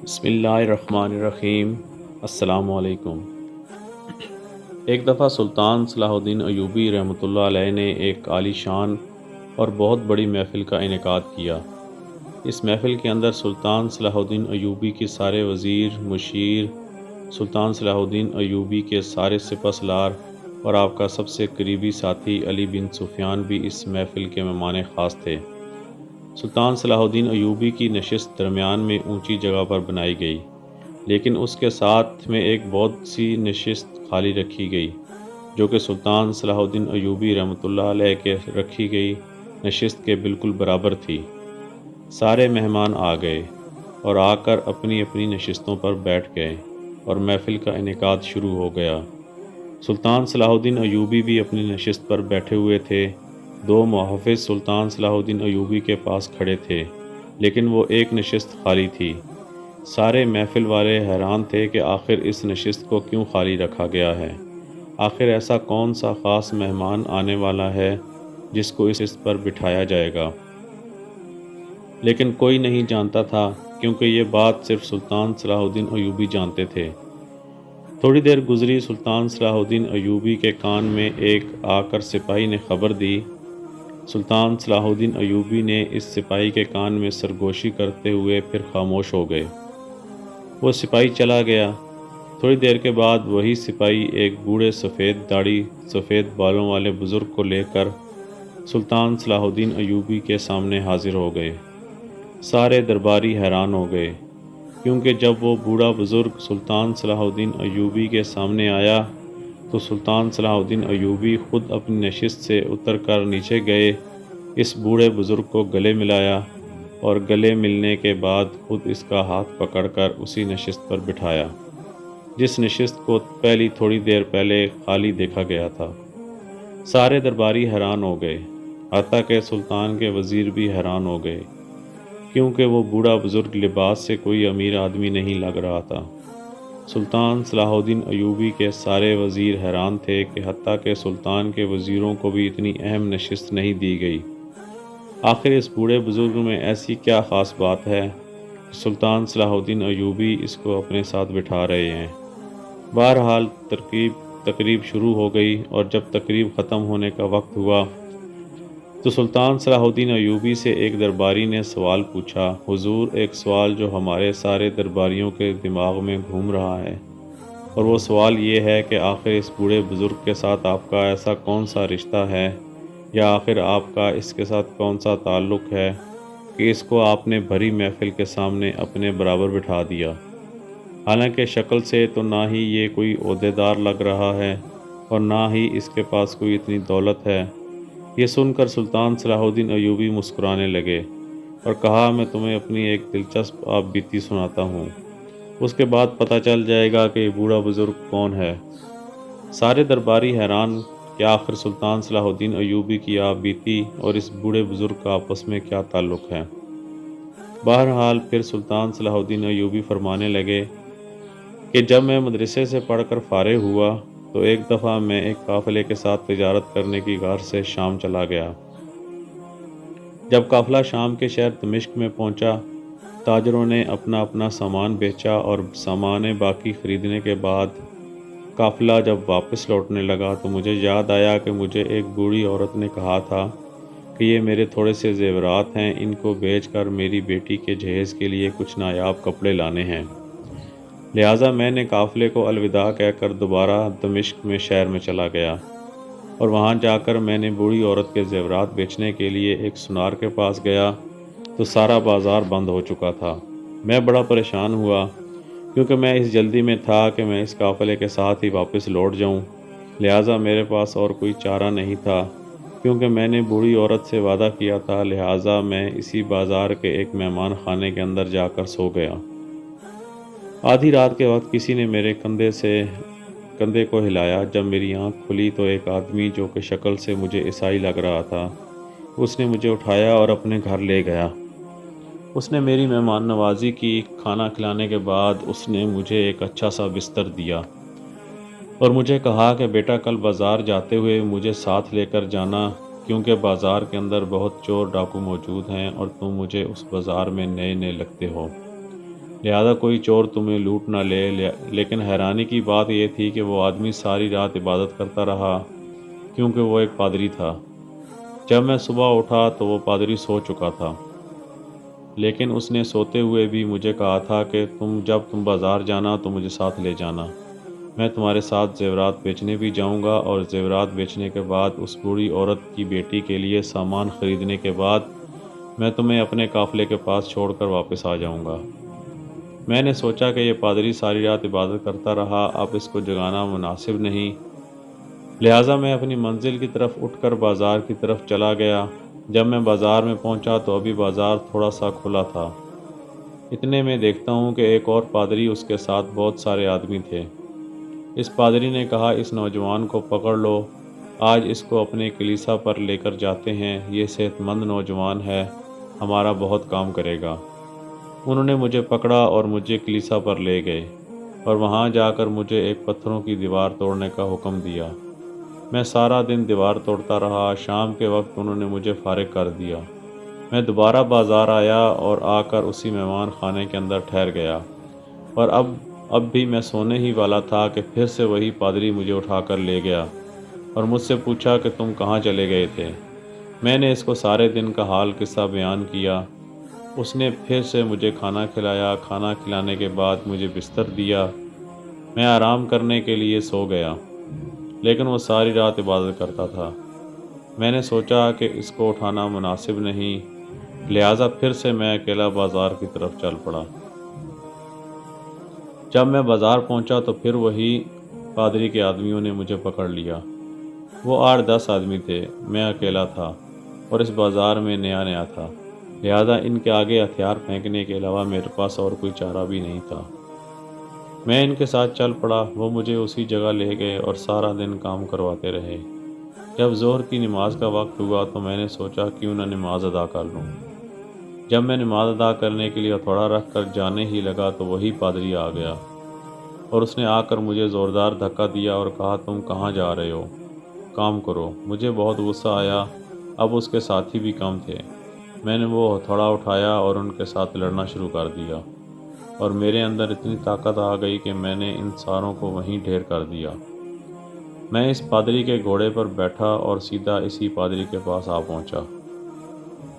بسم اللہ الرحمن الرحیم۔ السلام علیکم۔ ایک دفعہ سلطان صلاح الدین ایوبی رحمۃ اللہ علیہ نے ایک عالی شان اور بہت بڑی محفل کا انعقاد کیا۔ اس محفل کے اندر سلطان صلاح الدین ایوبی کے سارے وزیر، مشیر، سلطان صلاح الدین ایوبی کے سارے سپہ سالار اور آپ کا سب سے قریبی ساتھی علی بن سفیان بھی اس محفل کے مہمان خاص تھے۔ سلطان صلاح الدین ایوبی کی نشست درمیان میں اونچی جگہ پر بنائی گئی، لیکن اس کے ساتھ میں ایک بہت سی نشست خالی رکھی گئی، جو کہ سلطان صلاح الدین ایوبی رحمۃ اللہ علیہ کے رکھی گئی نشست کے بالکل برابر تھی۔ سارے مہمان آ گئے اور آ کر اپنی اپنی نشستوں پر بیٹھ گئے اور محفل کا انعقاد شروع ہو گیا۔ سلطان صلاح الدین ایوبی بھی اپنی نشست پر بیٹھے ہوئے تھے۔ دو محافظ سلطان صلاح الدین ایوبی کے پاس کھڑے تھے، لیکن وہ ایک نشست خالی تھی۔ سارے محفل والے حیران تھے کہ آخر اس نشست کو کیوں خالی رکھا گیا ہے۔ آخر ایسا کون سا خاص مہمان آنے والا ہے جس کو اس نشست پر بٹھایا جائے گا؟ لیکن کوئی نہیں جانتا تھا، کیونکہ یہ بات صرف سلطان صلاح الدین ایوبی جانتے تھے۔ تھوڑی دیر گزری، سلطان صلاح الدین ایوبی کے کان میں ایک آ کر سپاہی نے خبر دی۔ سلطان صلاح الدین ایوبی نے اس سپاہی کے کان میں سرگوشی کرتے ہوئے پھر خاموش ہو گئے۔ وہ سپاہی چلا گیا۔ تھوڑی دیر کے بعد وہی سپاہی ایک بوڑھے سفید داڑھی، سفید بالوں والے بزرگ کو لے کر سلطان صلاح الدین ایوبی کے سامنے حاضر ہو گئے۔ سارے درباری حیران ہو گئے، کیونکہ جب وہ بوڑھا بزرگ سلطان صلاح الدین ایوبی کے سامنے آیا تو سلطان صلاح الدین ایوبی خود اپنی نشست سے اتر کر نیچے گئے، اس بوڑھے بزرگ کو گلے ملایا اور گلے ملنے کے بعد خود اس کا ہاتھ پکڑ کر اسی نشست پر بٹھایا جس نشست کو پہلی تھوڑی دیر پہلے خالی دیکھا گیا تھا۔ سارے درباری حیران ہو گئے، حتیٰ کہ سلطان کے وزیر بھی حیران ہو گئے، کیونکہ وہ بوڑھا بزرگ لباس سے کوئی امیر آدمی نہیں لگ رہا تھا۔ سلطان صلاح الدین ایوبی کے سارے وزیر حیران تھے کہ حتیٰ کہ سلطان کے وزیروں کو بھی اتنی اہم نشست نہیں دی گئی۔ آخر اس بوڑھے بزرگ میں ایسی کیا خاص بات ہے کہ سلطان صلاح الدین ایوبی اس کو اپنے ساتھ بٹھا رہے ہیں؟ بہرحال تقریب شروع ہو گئی، اور جب تقریب ختم ہونے کا وقت ہوا تو سلطان صلاح الدین ایوبی سے ایک درباری نے سوال پوچھا۔ حضور، ایک سوال جو ہمارے سارے درباریوں کے دماغ میں گھوم رہا ہے، اور وہ سوال یہ ہے کہ آخر اس بوڑھے بزرگ کے ساتھ آپ کا ایسا کون سا رشتہ ہے، یا آخر آپ کا اس کے ساتھ کون سا تعلق ہے کہ اس کو آپ نے بھری محفل کے سامنے اپنے برابر بٹھا دیا؟ حالانکہ شکل سے تو نہ ہی یہ کوئی عہدیدار لگ رہا ہے اور نہ ہی اس کے پاس کوئی اتنی دولت ہے۔ یہ سن کر سلطان صلاح الدین ایوبی مسکرانے لگے اور کہا، میں تمہیں اپنی ایک دلچسپ آپ بیتی سناتا ہوں، اس کے بعد پتہ چل جائے گا کہ یہ بوڑھا بزرگ کون ہے۔ سارے درباری حیران کہ آخر سلطان صلاح الدین ایوبی کی آپ بیتی اور اس بوڑھے بزرگ کا آپس میں کیا تعلق ہے۔ بہرحال پھر سلطان صلاح الدین ایوبی فرمانے لگے کہ جب میں مدرسے سے پڑھ کر فارغ ہوا تو ایک دفعہ میں ایک قافلے کے ساتھ تجارت کرنے کی غرض سے شام چلا گیا۔ جب قافلہ شام کے شہر دمشق میں پہنچا، تاجروں نے اپنا اپنا سامان بیچا اور سامان باقی خریدنے کے بعد قافلہ جب واپس لوٹنے لگا تو مجھے یاد آیا کہ مجھے ایک بوڑھی عورت نے کہا تھا کہ یہ میرے تھوڑے سے زیورات ہیں، ان کو بیچ کر میری بیٹی کے جہیز کے لیے کچھ نایاب کپڑے لانے ہیں۔ لہٰذا میں نے قافلے کو الوداع کہہ کر دوبارہ دمشق میں شہر میں چلا گیا، اور وہاں جا کر میں نے بوڑھی عورت کے زیورات بیچنے کے لیے ایک سنار کے پاس گیا تو سارا بازار بند ہو چکا تھا۔ میں بڑا پریشان ہوا، کیونکہ میں اس جلدی میں تھا کہ میں اس قافلے کے ساتھ ہی واپس لوٹ جاؤں، لہٰذا میرے پاس اور کوئی چارہ نہیں تھا، کیونکہ میں نے بوڑھی عورت سے وعدہ کیا تھا، لہٰذا میں اسی بازار کے ایک مہمان خانے کے اندر جا کر سو گیا۔ آدھی رات کے وقت کسی نے میرے کندھے کو ہلایا۔ جب میری آنکھ کھلی تو ایک آدمی جو کہ شکل سے مجھے عیسائی لگ رہا تھا، اس نے مجھے اٹھایا اور اپنے گھر لے گیا۔ اس نے میری مہمان نوازی کی۔ کھانا کھلانے کے بعد اس نے مجھے ایک اچھا سا بستر دیا اور مجھے کہا کہ بیٹا، کل بازار جاتے ہوئے مجھے ساتھ لے کر جانا، کیونکہ بازار کے اندر بہت چور ڈاکو موجود ہیں اور تم مجھے اس بازار میں نئے نئے لگتے ہو، لہذا کوئی چور تمہیں لوٹ نہ لے۔ لیکن حیرانی کی بات یہ تھی کہ وہ آدمی ساری رات عبادت کرتا رہا، کیونکہ وہ ایک پادری تھا۔ جب میں صبح اٹھا تو وہ پادری سو چکا تھا، لیکن اس نے سوتے ہوئے بھی مجھے کہا تھا کہ جب تم بازار جانا تو مجھے ساتھ لے جانا، میں تمہارے ساتھ زیورات بیچنے بھی جاؤں گا، اور زیورات بیچنے کے بعد اس بوڑھی عورت کی بیٹی کے لیے سامان خریدنے کے بعد میں تمہیں اپنے قافلے کے پاس چھوڑ کر واپس آ جاؤں گا۔ میں نے سوچا کہ یہ پادری ساری رات عبادت کرتا رہا، اب اس کو جگانا مناسب نہیں، لہٰذا میں اپنی منزل کی طرف اٹھ کر بازار کی طرف چلا گیا۔ جب میں بازار میں پہنچا تو ابھی بازار تھوڑا سا کھلا تھا۔ اتنے میں دیکھتا ہوں کہ ایک اور پادری، اس کے ساتھ بہت سارے آدمی تھے۔ اس پادری نے کہا، اس نوجوان کو پکڑ لو، آج اس کو اپنے کلیسا پر لے کر جاتے ہیں، یہ صحت مند نوجوان ہے، ہمارا بہت کام کرے گا۔ انہوں نے مجھے پکڑا اور مجھے کلیسا پر لے گئے، اور وہاں جا کر مجھے ایک پتھروں کی دیوار توڑنے کا حکم دیا۔ میں سارا دن دیوار توڑتا رہا، شام کے وقت انہوں نے مجھے فارغ کر دیا۔ میں دوبارہ بازار آیا اور آ کر اسی مہمان خانے کے اندر ٹھہر گیا، اور اب بھی میں سونے ہی والا تھا کہ پھر سے وہی پادری مجھے اٹھا کر لے گیا اور مجھ سے پوچھا کہ تم کہاں چلے گئے تھے۔ میں نے اس کو سارے دن کا حال قصہ بیان کیا۔ اس نے پھر سے مجھے کھانا کھلایا، کھانا کھلانے کے بعد مجھے بستر دیا۔ میں آرام کرنے کے لیے سو گیا، لیکن وہ ساری رات عبادت کرتا تھا۔ میں نے سوچا کہ اس کو اٹھانا مناسب نہیں، لہٰذا پھر سے میں اکیلا بازار کی طرف چل پڑا۔ جب میں بازار پہنچا تو پھر وہی پادری کے آدمیوں نے مجھے پکڑ لیا۔ وہ 8-10 آدمی تھے، میں اکیلا تھا اور اس بازار میں نیا تھا، لہذا ان کے آگے ہتھیار پھینکنے کے علاوہ میرے پاس اور کوئی چارہ بھی نہیں تھا۔ میں ان کے ساتھ چل پڑا۔ وہ مجھے اسی جگہ لے گئے اور سارا دن کام کرواتے رہے۔ جب ظہر کی نماز کا وقت ہوا تو میں نے سوچا کیوں نہ نماز ادا کر لوں۔ جب میں نماز ادا کرنے کے لیے ہتھوڑا رکھ کر جانے ہی لگا تو وہی پادری آ گیا، اور اس نے آ کر مجھے زوردار دھکا دیا اور کہا، تم کہاں جا رہے ہو؟ کام کرو۔ مجھے بہت غصہ آیا، اب اس کے ساتھی بھی کم تھے۔ میں نے وہ ہتھوڑا اٹھایا اور ان کے ساتھ لڑنا شروع کر دیا، اور میرے اندر اتنی طاقت آ گئی کہ میں نے ان ساروں کو وہیں ڈھیر کر دیا۔ میں اس پادری کے گھوڑے پر بیٹھا اور سیدھا اسی پادری کے پاس آ پہنچا،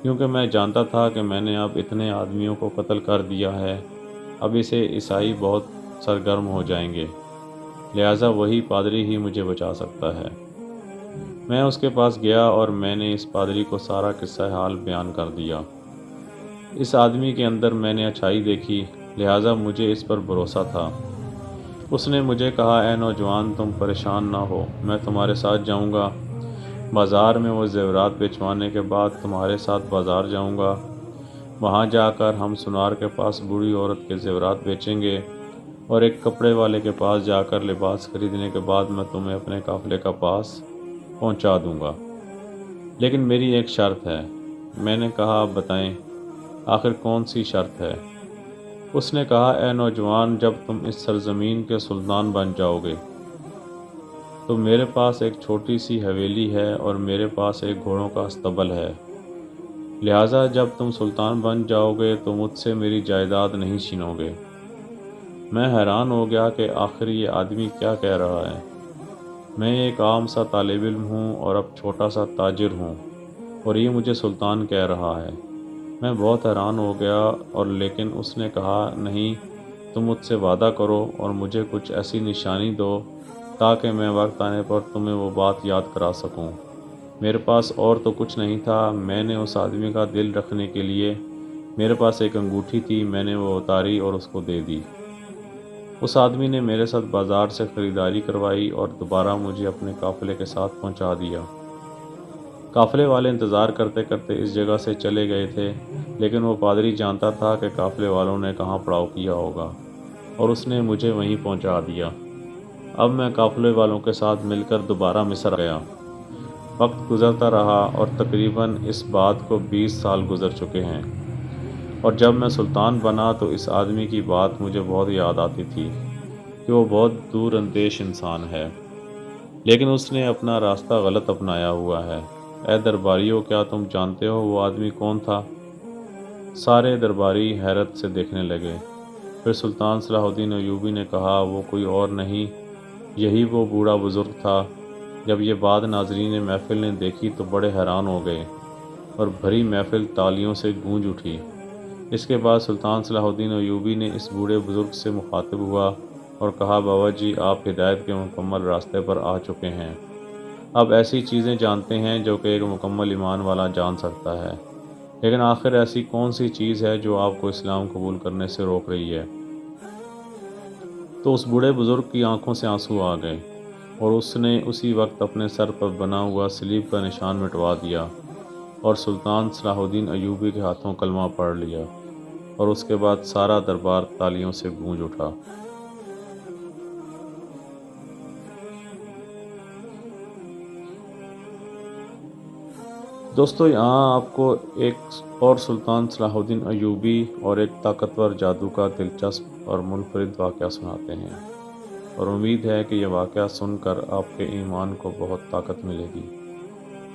کیونکہ میں جانتا تھا کہ میں نے اب اتنے آدمیوں کو قتل کر دیا ہے، اب اسے عیسائی بہت سرگرم ہو جائیں گے، لہٰذا وہی پادری ہی مجھے بچا سکتا ہے۔ میں اس کے پاس گیا اور میں نے اس پادری کو سارا قصہ حال بیان کر دیا۔ اس آدمی کے اندر میں نے اچھائی دیکھی، لہٰذا مجھے اس پر بھروسہ تھا۔ اس نے مجھے کہا، اے نوجوان، تم پریشان نہ ہو، میں تمہارے ساتھ جاؤں گا۔ بازار میں وہ زیورات بھجوانے کے بعد تمہارے ساتھ بازار جاؤں گا۔ وہاں جا کر ہم سنار کے پاس بوڑھی عورت کے زیورات بیچیں گے، اور ایک کپڑے والے کے پاس جا کر لباس خریدنے کے بعد میں تمہیں اپنے قافلے کا پاس پہنچا دوں گا، لیکن میری ایک شرط ہے۔ میں نے کہا، بتائیں، آخر کون سی شرط ہے؟ اس نے کہا، اے نوجوان، جب تم اس سرزمین کے سلطان بن جاؤ گے تو میرے پاس ایک چھوٹی سی حویلی ہے اور میرے پاس ایک گھوڑوں کا استبل ہے، لہٰذا جب تم سلطان بن جاؤ گے تو مجھ سے میری جائیداد نہیں چھینو گے۔ میں حیران ہو گیا کہ آخر یہ آدمی کیا کہہ رہا ہے۔ میں ایک عام سا طالب علم ہوں اور اب چھوٹا سا تاجر ہوں، اور یہ مجھے سلطان کہہ رہا ہے۔ میں بہت حیران ہو گیا، اور لیکن اس نے کہا، نہیں، تم مجھ سے وعدہ کرو اور مجھے کچھ ایسی نشانی دو تاکہ میں وقت آنے پر تمہیں وہ بات یاد کرا سکوں۔ میرے پاس اور تو کچھ نہیں تھا۔ میں نے اس آدمی کا دل رکھنے کے لیے، میرے پاس ایک انگوٹھی تھی، میں نے وہ اتاری اور اس کو دے دی۔ اس آدمی نے میرے ساتھ بازار سے خریداری کروائی اور دوبارہ مجھے اپنے قافلے کے ساتھ پہنچا دیا۔ قافلے والے انتظار کرتے کرتے اس جگہ سے چلے گئے تھے، لیکن وہ پادری جانتا تھا کہ قافلے والوں نے کہاں پڑاؤ کیا ہوگا، اور اس نے مجھے وہیں پہنچا دیا۔ اب میں قافلے والوں کے ساتھ مل کر دوبارہ مصر گیا۔ وقت گزرتا رہا اور تقریباً اس بات کو 20 سال گزر چکے ہیں، اور جب میں سلطان بنا تو اس آدمی کی بات مجھے بہت یاد آتی تھی کہ وہ بہت دور اندیش انسان ہے، لیکن اس نے اپنا راستہ غلط اپنایا ہوا ہے۔ اے درباریوں، کیا تم جانتے ہو وہ آدمی کون تھا؟ سارے درباری حیرت سے دیکھنے لگے۔ پھر سلطان صلاح الدین ایوبی نے کہا وہ کوئی اور نہیں، یہی وہ بوڑھا بزرگ تھا۔ جب یہ بات ناظرین محفل نے دیکھی تو بڑے حیران ہو گئے اور بھری محفل تالیوں سے گونج اٹھی۔ اس کے بعد سلطان صلاح الدین ایوبی نے اس بوڑھے بزرگ سے مخاطب ہوا اور کہا بابا جی، آپ ہدایت کے مکمل راستے پر آ چکے ہیں۔ اب ایسی چیزیں جانتے ہیں جو کہ ایک مکمل ایمان والا جان سکتا ہے، لیکن آخر ایسی کون سی چیز ہے جو آپ کو اسلام قبول کرنے سے روک رہی ہے؟ تو اس بوڑھے بزرگ کی آنکھوں سے آنسو آ گئے اور اس نے اسی وقت اپنے سر پر بنا ہوا صلیب کا نشان مٹوا دیا اور سلطان صلاح الدین ایوبی کے ہاتھوں کلمہ پڑھ لیا، اور اس کے بعد سارا دربار تالیوں سے گونج اٹھا۔ دوستو، یہاں آپ کو ایک اور سلطان صلاح الدین ایوبی اور ایک طاقتور جادو کا دلچسپ اور منفرد واقعہ سناتے ہیں، اور امید ہے کہ یہ واقعہ سن کر آپ کے ایمان کو بہت طاقت ملے گی،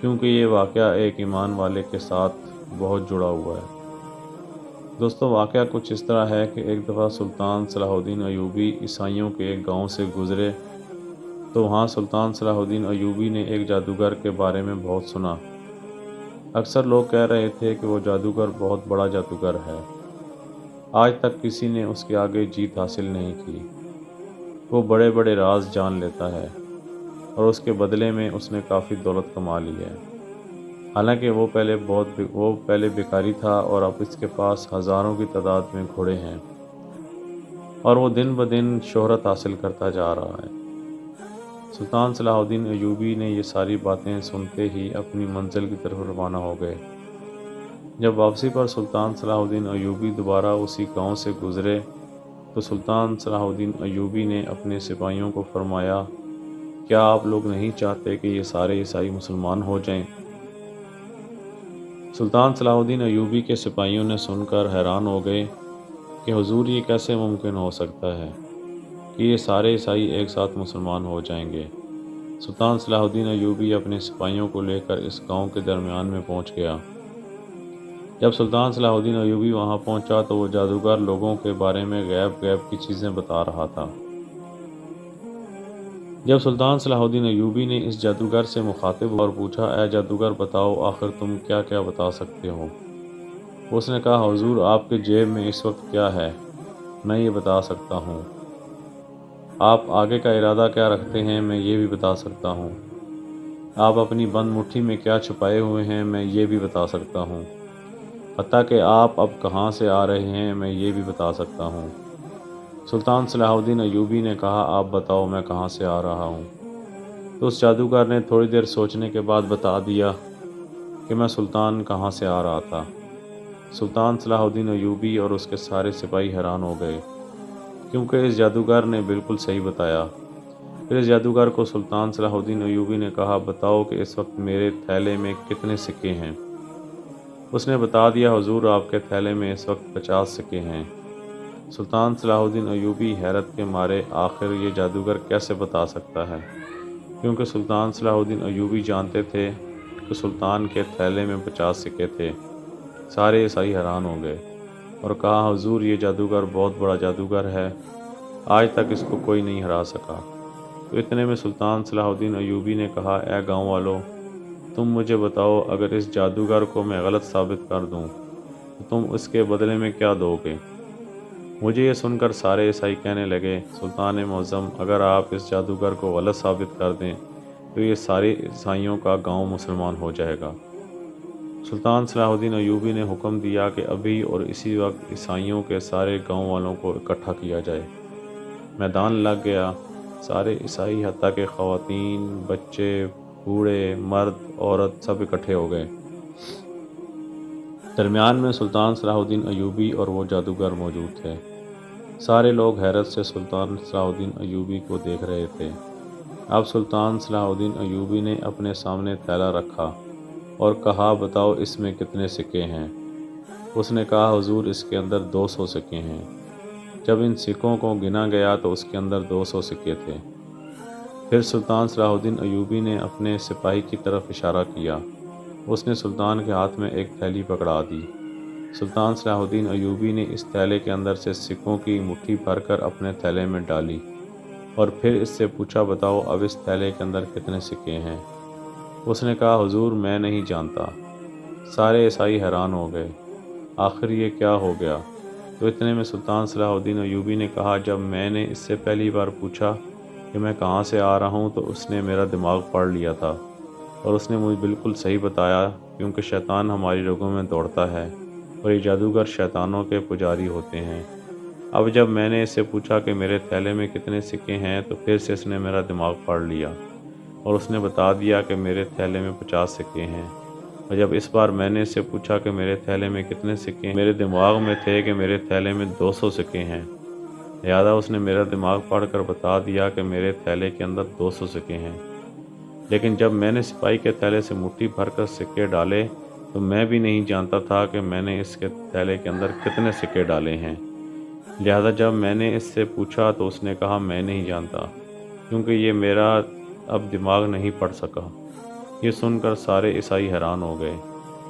کیونکہ یہ واقعہ ایک ایمان والے کے ساتھ بہت جڑا ہوا ہے۔ دوستو، واقعہ کچھ اس طرح ہے کہ ایک دفعہ سلطان صلاح الدین ایوبی عیسائیوں کے ایک گاؤں سے گزرے تو وہاں سلطان صلاح الدین ایوبی نے ایک جادوگر کے بارے میں بہت سنا۔ اکثر لوگ کہہ رہے تھے کہ وہ جادوگر بہت بڑا جادوگر ہے، آج تک کسی نے اس کے آگے جیت حاصل نہیں کی، وہ بڑے بڑے راز جان لیتا ہے اور اس کے بدلے میں اس نے کافی دولت کما لی ہے۔ حالانکہ وہ پہلے بیکاری تھا اور اب اس کے پاس ہزاروں کی تعداد میں گھوڑے ہیں اور وہ دن بدن شہرت حاصل کرتا جا رہا ہے۔ سلطان صلاح الدین ایوبی نے یہ ساری باتیں سنتے ہی اپنی منزل کی طرف روانہ ہو گئے۔ جب واپسی پر سلطان صلاح الدین ایوبی دوبارہ اسی گاؤں سے گزرے تو سلطان صلاح الدین ایوبی نے اپنے سپاہیوں کو فرمایا، کیا آپ لوگ نہیں چاہتے کہ یہ سارے عیسائی مسلمان ہو جائیں؟ سلطان صلاح الدین ایوبی کے سپاہیوں نے سن کر حیران ہو گئے کہ حضور، یہ کیسے ممکن ہو سکتا ہے کہ یہ سارے عیسائی ایک ساتھ مسلمان ہو جائیں گے؟ سلطان صلاح الدین ایوبی اپنے سپاہیوں کو لے کر اس گاؤں کے درمیان میں پہنچ گیا۔ جب سلطان صلاح الدین ایوبی وہاں پہنچا تو وہ جادوگر لوگوں کے بارے میں غیب کی چیزیں بتا رہا تھا۔ جب سلطان صلاح الدین ایوبی نے اس جادوگر سے مخاطب اور پوچھا، اے جادوگر، بتاؤ آخر تم کیا کیا بتا سکتے ہو؟ اس نے کہا، حضور، آپ کے جیب میں اس وقت کیا ہے، میں یہ بتا سکتا ہوں۔ آپ آگے کا ارادہ کیا رکھتے ہیں، میں یہ بھی بتا سکتا ہوں۔ آپ اپنی بند مٹھی میں کیا چھپائے ہوئے ہیں، میں یہ بھی بتا سکتا ہوں۔ حتیٰ کہ آپ اب کہاں سے آ رہے ہیں، میں یہ بھی بتا سکتا ہوں۔ سلطان صلاح الدین ایوبی نے کہا، آپ بتاؤ میں کہاں سے آ رہا ہوں؟ تو اس جادوگر نے تھوڑی دیر سوچنے کے بعد بتا دیا کہ میں سلطان کہاں سے آ رہا تھا۔ سلطان صلاح الدین ایوبی اور اس کے سارے سپاہی حیران ہو گئے، کیونکہ اس جادوگر نے بالکل صحیح بتایا۔ پھر اس جادوگر کو سلطان صلاح الدین ایوبی نے کہا، بتاؤ کہ اس وقت میرے تھیلے میں کتنے سکے ہیں؟ اس نے بتا دیا، حضور، آپ کے تھیلے میں اس وقت 50 سکے ہیں۔ سلطان صلاح الدین ایوبی حیرت کے مارے، آخر یہ جادوگر کیسے بتا سکتا ہے؟ کیونکہ سلطان صلاح الدین ایوبی جانتے تھے کہ سلطان کے تھیلے میں 50 سکے تھے۔ سارے عیسائی حیران ہو گئے اور کہا، حضور، یہ جادوگر بہت بڑا جادوگر ہے، آج تک اس کو کوئی نہیں ہرا سکا۔ تو اتنے میں سلطان صلاح الدین ایوبی نے کہا، اے گاؤں والو، تم مجھے بتاؤ، اگر اس جادوگر کو میں غلط ثابت کر دوں تو تم اس کے بدلے میں کیا دو گے؟ مجھے یہ سن کر سارے عیسائی کہنے لگے، سلطان معظم، اگر آپ اس جادوگر کو غلط ثابت کر دیں تو یہ سارے عیسائیوں کا گاؤں مسلمان ہو جائے گا۔ سلطان صلاح الدین ایوبی نے حکم دیا کہ ابھی اور اسی وقت عیسائیوں کے سارے گاؤں والوں کو اکٹھا کیا جائے۔ میدان لگ گیا، سارے عیسائی حتیٰ کہ خواتین، بچے، بوڑھے، مرد، عورت سب اکٹھے ہو گئے۔ درمیان میں سلطان صلاح الدین ایوبی اور وہ جادوگر موجود تھے۔ سارے لوگ حیرت سے سلطان صلاح الدین ایوبی کو دیکھ رہے تھے۔ اب سلطان صلاح الدین ایوبی نے اپنے سامنے تھیلا رکھا اور کہا، بتاؤ اس میں کتنے سکے ہیں؟ اس نے کہا، حضور، اس کے اندر 200 سکے ہیں۔ جب ان سکوں کو گنا گیا تو اس کے اندر 200 سکے تھے۔ پھر سلطان صلاح الدین ایوبی نے اپنے سپاہی کی طرف اشارہ کیا۔ اس نے سلطان کے ہاتھ میں ایک تھیلی پکڑا دی سلطان صلاح الدین ایوبی نے اس تھیلے کے اندر سے سکوں کی مٹھی بھر کر اپنے تھیلے میں ڈالی اور پھر اس سے پوچھا بتاؤ اب اس تھیلے کے اندر کتنے سکے ہیں؟ اس نے کہا حضور میں نہیں جانتا۔ سارے عیسائی حیران ہو گئے، آخر یہ کیا ہو گیا؟ تو اتنے میں سلطان صلاح الدین ایوبی نے کہا جب میں نے اس سے پہلی بار پوچھا کہ میں کہاں سے آ رہا ہوں تو اس نے میرا دماغ پڑھ لیا تھا اور اس نے مجھے بالکل صحیح بتایا، کیونکہ شیطان ہماری رگوں میں دوڑتا ہے اور یہ جادوگر شیطانوں کے پجاری ہوتے ہیں۔ اب جب میں نے اس سے پوچھا کہ میرے تھیلے میں کتنے سکے ہیں تو پھر سے اس نے میرا دماغ پڑھ لیا اور اس نے بتا دیا کہ میرے تھیلے میں 50 سکے ہیں۔ اور جب اس بار میں نے اس سے پوچھا کہ میرے تھیلے میں کتنے سکے ہیں، میرے دماغ میں تھے کہ میرے تھیلے میں 200 سکے ہیں، لہذا اس نے میرا دماغ پڑھ کر بتا دیا کہ میرے تھیلے کے اندر 200 سکے ہیں۔ لیکن جب میں نے سپاہی کے تھیلے سے مٹھی بھر کر سکے ڈالے تو میں بھی نہیں جانتا تھا کہ میں نے اس کے تھیلے کے اندر کتنے سکے ڈالے ہیں، لہذا جب میں نے اس سے پوچھا تو اس نے کہا میں نہیں جانتا، کیونکہ یہ میرا اب دماغ نہیں پڑھ سکا۔ یہ سن کر سارے عیسائی حیران ہو گئے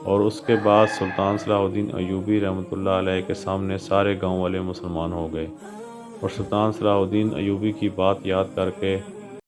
اور اس کے بعد سلطان صلاح الدین ایوبی رحمۃ اللہ علیہ کے سامنے سارے گاؤں والے مسلمان ہو گئے اور سلطان صلاح الدین ایوبی کی بات یاد کر کے